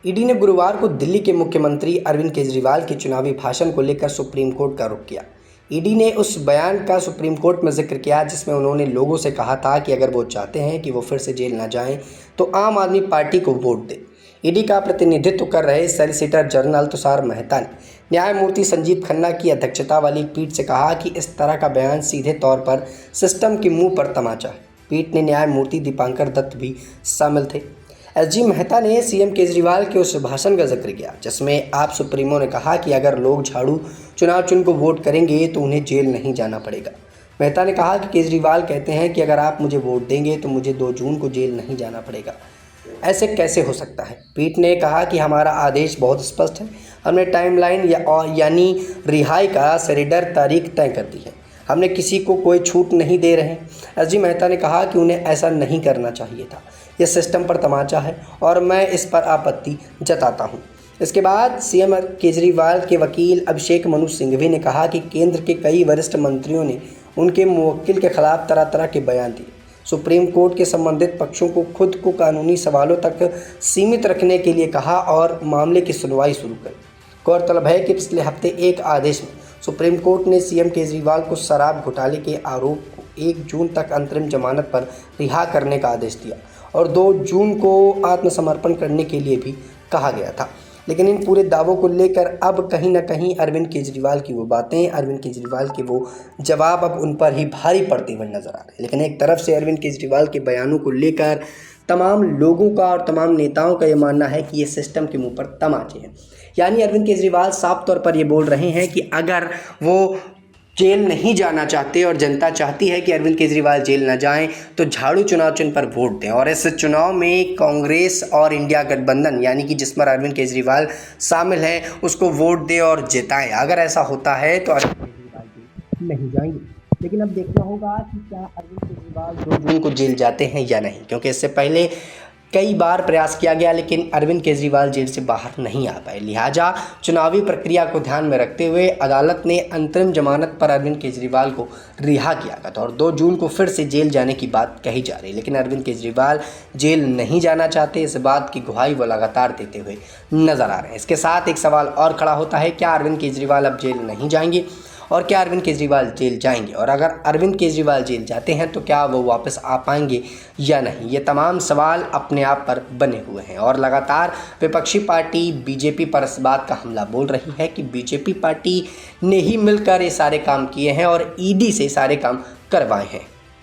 ED ने गुरुवार को दिल्ली के मुख्यमंत्री अरविंद केजरीवाल के चुनावी भाषण को लेकर सुप्रीम कोर्ट का रुख किया। ईडी ने उस बयान का सुप्रीम कोर्ट में जिक्र किया जिसमें उन्होंने लोगों से कहा था कि अगर वो चाहते हैं कि वो फिर से जेल न जाएं तो आम आदमी पार्टी को वोट दें। ईडी का प्रतिनिधित्व कर रहे सॉलिसिटर जनरल तुषार मेहता ने न्यायमूर्ति संजीव खन्ना की अध्यक्षता वाली पीठ से कहा कि इस तरह का बयान सीधे तौर पर सिस्टम के मुंह पर तमाचा है। पीठ ने न्यायमूर्ति दीपांकर दत्त भी शामिल थे। एसजी मेहता ने सीएम केजरीवाल के उस भाषण का जिक्र किया जिसमें आप सुप्रीमो ने कहा कि अगर लोग झाड़ू चुनाव चुन को वोट करेंगे तो उन्हें जेल नहीं जाना पड़ेगा। मेहता ने कहा कि केजरीवाल कहते हैं कि अगर आप मुझे वोट देंगे तो मुझे 2 जून को जेल नहीं जाना पड़ेगा। ऐसे कैसे हो सकता है? पीठ ने कहा कि हमारा आदेश बहुत स्पष्ट है। हमने टाइमलाइन यानी रिहाई का सरेंडर तारीख तय कर दी है। हमने किसी को कोई छूट नहीं दे रहे। एसजी मेहता ने कहा कि उन्हें ऐसा नहीं करना चाहिए था। यह सिस्टम पर तमाचा है और मैं इस पर आपत्ति जताता हूं। इसके बाद सीएम केजरीवाल के वकील अभिषेक मनु सिंघवी ने कहा कि केंद्र के कई वरिष्ठ मंत्रियों ने उनके मुवक्किल के खिलाफ तरह तरह के बयान दिए। सुप्रीम कोर्ट के संबंधित पक्षों को खुद को कानूनी सवालों तक सीमित रखने के लिए कहा और मामले की सुनवाई शुरू करी। गौरतलब है कि पिछले हफ्ते एक आदेश में सुप्रीम कोर्ट ने सीएम केजरीवाल को शराब घोटाले के आरोप को 1 जून तक अंतरिम जमानत पर रिहा करने का आदेश दिया और 2 जून को आत्मसमर्पण करने के लिए भी कहा गया था। लेकिन इन पूरे दावों को लेकर अब कहीं ना कहीं अरविंद केजरीवाल की वो बातें, अरविंद केजरीवाल के वो जवाब अब उन पर ही भारी पड़ते हुए नजर आ रहे हैं। लेकिन एक तरफ से अरविंद केजरीवाल के बयानों को लेकर तमाम लोगों का और तमाम नेताओं का ये मानना है कि ये सिस्टम के मुंह पर तमाचे हैं। यानी अरविंद केजरीवाल साफ तौर पर ये बोल रहे हैं कि अगर वो जेल नहीं जाना चाहते और जनता चाहती है कि अरविंद केजरीवाल जेल न जाएं तो झाड़ू चुनाव चिन्ह पर वोट दें और इस चुनाव में कांग्रेस और इंडिया गठबंधन यानी कि जिसमें अरविंद केजरीवाल शामिल है उसको वोट दें और जिताएं। अगर ऐसा होता है तो अरविंद केजरीवाल जेल नहीं जाएंगे। लेकिन अब देखना होगा कि क्या अरविंद केजरीवाल 2 जून को जेल जाते हैं या नहीं, क्योंकि इससे पहले कई बार प्रयास किया गया लेकिन अरविंद केजरीवाल जेल से बाहर नहीं आ पाए। लिहाजा चुनावी प्रक्रिया को ध्यान में रखते हुए अदालत ने अंतरिम जमानत पर अरविंद केजरीवाल को रिहा किया था और 2 जून को फिर से जेल जाने की बात कही जा रही है। लेकिन अरविंद केजरीवाल जेल नहीं जाना चाहते, इस बात की गुहाई वो लगातार देते हुए नजर आ रहे हैं। इसके साथ एक सवाल और खड़ा होता है, क्या अरविंद केजरीवाल अब जेल नहीं जाएंगे और क्या अरविंद केजरीवाल जेल जाएंगे, और अगर अरविंद केजरीवाल जेल जाते हैं तो क्या वो वापस आ पाएंगे या नहीं। ये तमाम सवाल अपने आप पर बने हुए हैं और लगातार विपक्षी पार्टी बीजेपी पर इस बात का हमला बोल रही है कि बीजेपी पार्टी ने ही मिलकर ये सारे काम किए हैं और ईडी से सारे काम करवाए हैं।